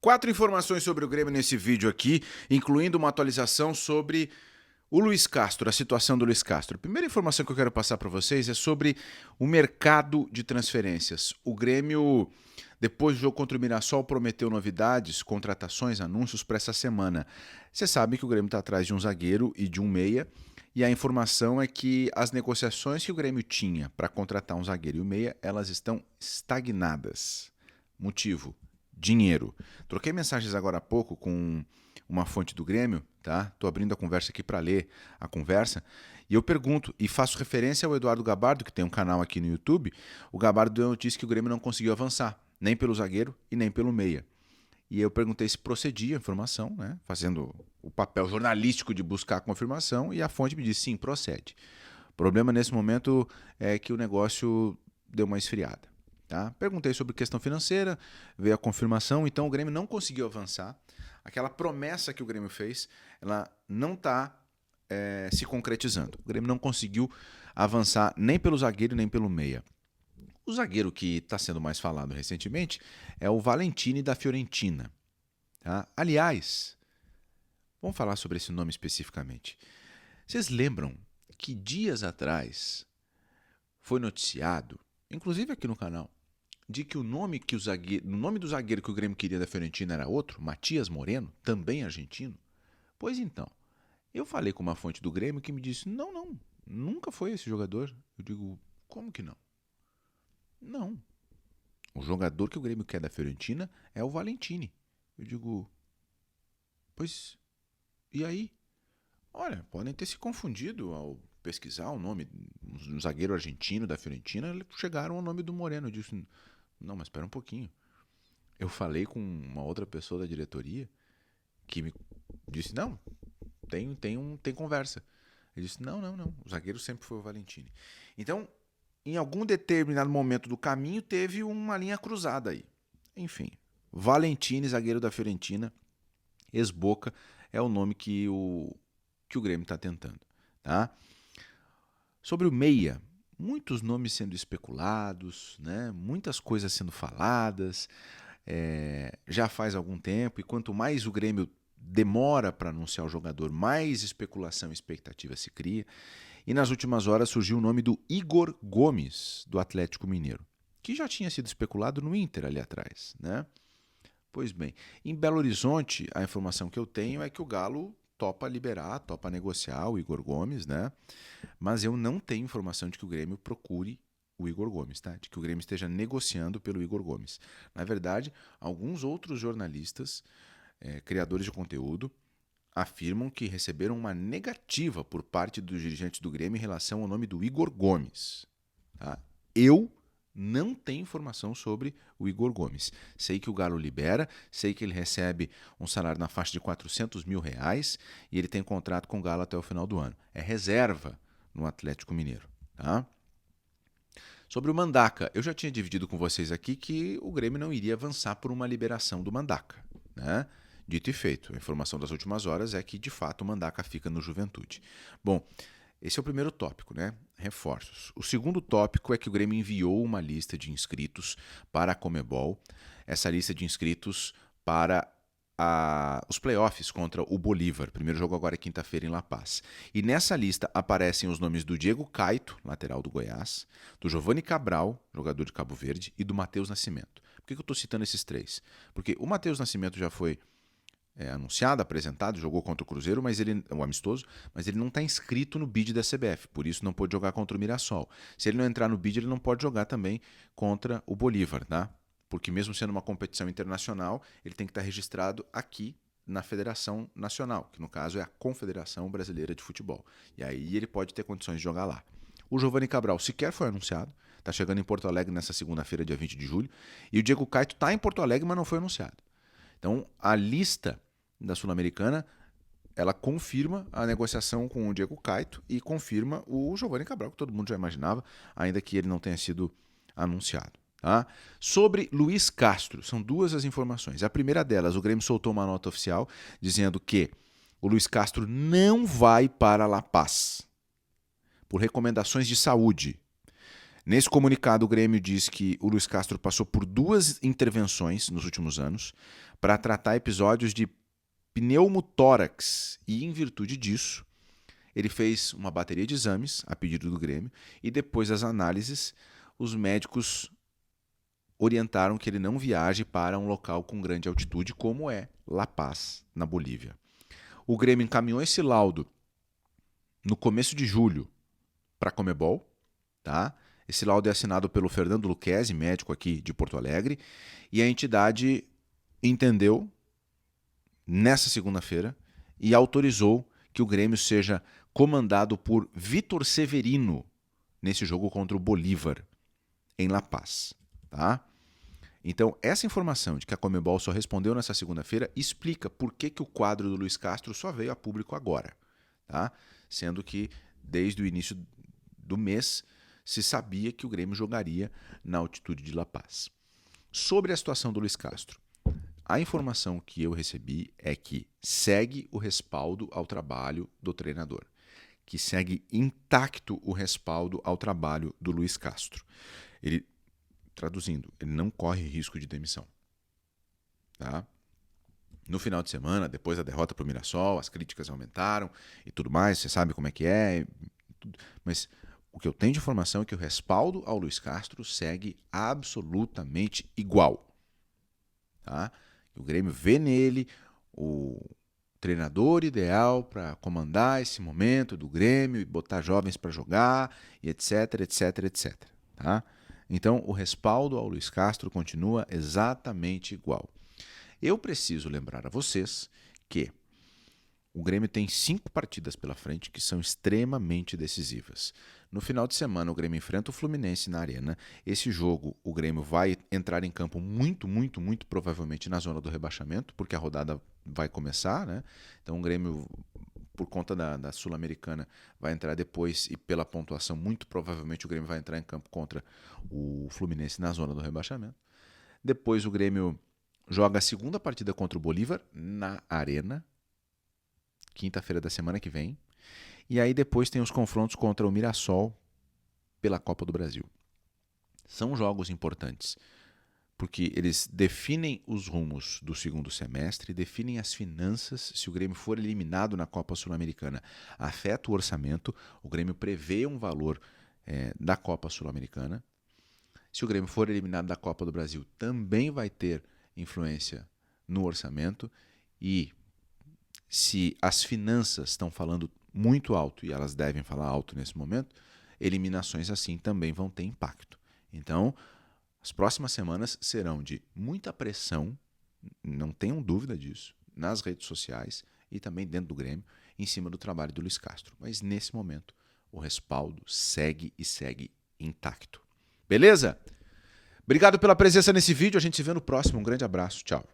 4 informações sobre o Grêmio nesse vídeo aqui, incluindo uma atualização sobre o Luiz Castro, a situação do Luiz Castro. A primeira informação que eu quero passar para vocês é sobre o mercado de transferências. O Grêmio, depois do jogo contra o Mirassol, prometeu novidades, contratações, anúncios para essa semana. Você sabe que o Grêmio está atrás de um zagueiro e de um meia, e a informação é que as negociações que o Grêmio tinha para contratar um zagueiro e um meia, elas estão estagnadas. Motivo: dinheiro. Troquei mensagens agora há pouco com uma fonte do Grêmio, tá? Tô abrindo a conversa aqui para ler a conversa, e eu pergunto, e faço referência ao Eduardo Gabardo, que tem um canal aqui no YouTube. O Gabardo disse que o Grêmio não conseguiu avançar, nem pelo zagueiro e nem pelo meia. E eu perguntei se procedia a informação, né? Fazendo o papel jornalístico de buscar a confirmação, e a fonte me disse sim, procede. O problema nesse momento é que o negócio deu uma esfriada. Tá? Perguntei sobre questão financeira, veio a confirmação, então o Grêmio não conseguiu avançar. Aquela promessa que o Grêmio fez, ela não está se concretizando. O Grêmio não conseguiu avançar nem pelo zagueiro nem pelo meia. O zagueiro que está sendo mais falado recentemente é o Valentini da Fiorentina. Tá? Aliás, vamos falar sobre esse nome especificamente. Vocês lembram que dias atrás foi noticiado, inclusive aqui no canal, de que o nome do zagueiro que o Grêmio queria da Fiorentina era outro, Matias Moreno, também argentino? Pois então, eu falei com uma fonte do Grêmio que me disse: não, nunca foi esse jogador. Eu digo: como que não? Não. O jogador que o Grêmio quer da Fiorentina é o Valentini. Eu digo: pois, e aí? Olha, podem ter se confundido ao pesquisar o nome do zagueiro argentino da Fiorentina, chegaram ao nome do Moreno. Eu disse: não, mas espera um pouquinho. Eu falei com uma outra pessoa da diretoria que me disse: não, tem conversa. Ele disse: não, o zagueiro sempre foi o Valentini. Então, em algum determinado momento do caminho, teve uma linha cruzada aí. Enfim, Valentini, zagueiro da Fiorentina, ex-Boca, é o nome que o Grêmio está tentando. Tá? Sobre o meia, muitos nomes sendo especulados, né? Muitas coisas sendo faladas, já faz algum tempo, e quanto mais o Grêmio demora para anunciar o jogador, mais especulação e expectativa se cria. E nas últimas horas surgiu o nome do Igor Gomes, do Atlético Mineiro, que já tinha sido especulado no Inter ali atrás, né? Pois bem, em Belo Horizonte, a informação que eu tenho é que o Galo topa liberar, topa negociar o Igor Gomes, né? Mas eu não tenho informação de que o Grêmio procure o Igor Gomes, tá? De que o Grêmio esteja negociando pelo Igor Gomes. Na verdade, alguns outros jornalistas, criadores de conteúdo, afirmam que receberam uma negativa por parte dos dirigentes do Grêmio em relação ao nome do Igor Gomes. Tá? Eu não tenho informação sobre o Igor Gomes. Sei que o Galo libera, sei que ele recebe um salário na faixa de R$400 mil e ele tem contrato com o Galo até o final do ano. É reserva no Atlético Mineiro. Tá? Sobre o Mandaca, eu já tinha dividido com vocês aqui que o Grêmio não iria avançar por uma liberação do Mandaca, né? Dito e feito, a informação das últimas horas é que, de fato, o Mandaca fica no Juventude. Bom, esse é o primeiro tópico, né? Reforços. O segundo tópico é que o Grêmio enviou uma lista de inscritos para a Conmebol. Essa lista de inscritos para os playoffs contra o Bolívar. Primeiro jogo agora é quinta-feira em La Paz. E nessa lista aparecem os nomes do Diego Caito, lateral do Goiás, do Giovani Cabral, jogador de Cabo Verde, e do Matheus Nascimento. Por que eu estou citando esses três? Porque o Matheus Nascimento já foi anunciado, apresentado, jogou contra o Cruzeiro, mas ele é um amistoso, mas ele não está inscrito no bid da CBF, por isso não pôde jogar contra o Mirassol. Se ele não entrar no bid, ele não pode jogar também contra o Bolívar, tá? Porque mesmo sendo uma competição internacional, ele tem que estar registrado aqui na Federação Nacional, que no caso é a Confederação Brasileira de Futebol. E aí ele pode ter condições de jogar lá. O Giovani Cabral sequer foi anunciado, está chegando em Porto Alegre nessa segunda-feira, dia 20 de julho, e o Diego Caito está em Porto Alegre, mas não foi anunciado. Então, a lista da Sul-Americana, ela confirma a negociação com o Diego Caito e confirma o Giovani Cabral, que todo mundo já imaginava, ainda que ele não tenha sido anunciado. Tá? Sobre Luiz Castro, são duas as informações. A primeira delas, o Grêmio soltou uma nota oficial dizendo que o Luiz Castro não vai para La Paz por recomendações de saúde. Nesse comunicado, o Grêmio diz que o Luiz Castro passou por 2 intervenções nos últimos anos para tratar episódios de pneumotórax e, em virtude disso, ele fez uma bateria de exames a pedido do Grêmio e depois das análises, os médicos orientaram que ele não viaje para um local com grande altitude, como é La Paz, na Bolívia. O Grêmio encaminhou esse laudo no começo de julho para a Conmebol, tá? Esse laudo é assinado pelo Fernando Lucchesi, médico aqui de Porto Alegre, e a entidade entendeu nessa segunda-feira e autorizou que o Grêmio seja comandado por Vitor Severino nesse jogo contra o Bolívar, em La Paz, tá? Então, essa informação de que a Conmebol só respondeu nessa segunda-feira explica por que o quadro do Luiz Castro só veio a público agora, tá? Sendo que desde o início do mês se sabia que o Grêmio jogaria na altitude de La Paz. Sobre a situação do Luiz Castro, a informação que eu recebi é que segue o respaldo ao trabalho do treinador, que segue intacto o respaldo ao trabalho do Luiz Castro. Ele, traduzindo, ele não corre risco de demissão. Tá? No final de semana, depois da derrota para o Mirassol, as críticas aumentaram e tudo mais, você sabe como é que é. Mas o que eu tenho de informação é que o respaldo ao Luiz Castro segue absolutamente igual. Tá? O Grêmio vê nele o treinador ideal para comandar esse momento do Grêmio e botar jovens para jogar, e etc, etc, etc. Tá? Então, o respaldo ao Luiz Castro continua exatamente igual. Eu preciso lembrar a vocês que o Grêmio tem 5 partidas pela frente que são extremamente decisivas. No final de semana, o Grêmio enfrenta o Fluminense na Arena. Esse jogo, o Grêmio vai entrar em campo muito provavelmente na zona do rebaixamento, porque a rodada vai começar, né? Então, o Grêmio, por conta da Sul-Americana, vai entrar depois e pela pontuação, muito provavelmente o Grêmio vai entrar em campo contra o Fluminense na zona do rebaixamento. Depois o Grêmio joga a segunda partida contra o Bolívar na Arena, quinta-feira da semana que vem. E aí depois tem os confrontos contra o Mirassol pela Copa do Brasil. São jogos importantes, porque eles definem os rumos do segundo semestre, definem as finanças. Se o Grêmio for eliminado na Copa Sul-Americana, afeta o orçamento. O Grêmio prevê um valor da Copa Sul-Americana. Se o Grêmio for eliminado da Copa do Brasil, também vai ter influência no orçamento. E se as finanças estão falando muito alto, e elas devem falar alto nesse momento, eliminações assim também vão ter impacto. Então, as próximas semanas serão de muita pressão, não tenham dúvida disso, nas redes sociais e também dentro do Grêmio, em cima do trabalho do Luiz Castro. Mas nesse momento, o respaldo segue e segue intacto. Beleza? Obrigado pela presença nesse vídeo, a gente se vê no próximo. Um grande abraço, tchau.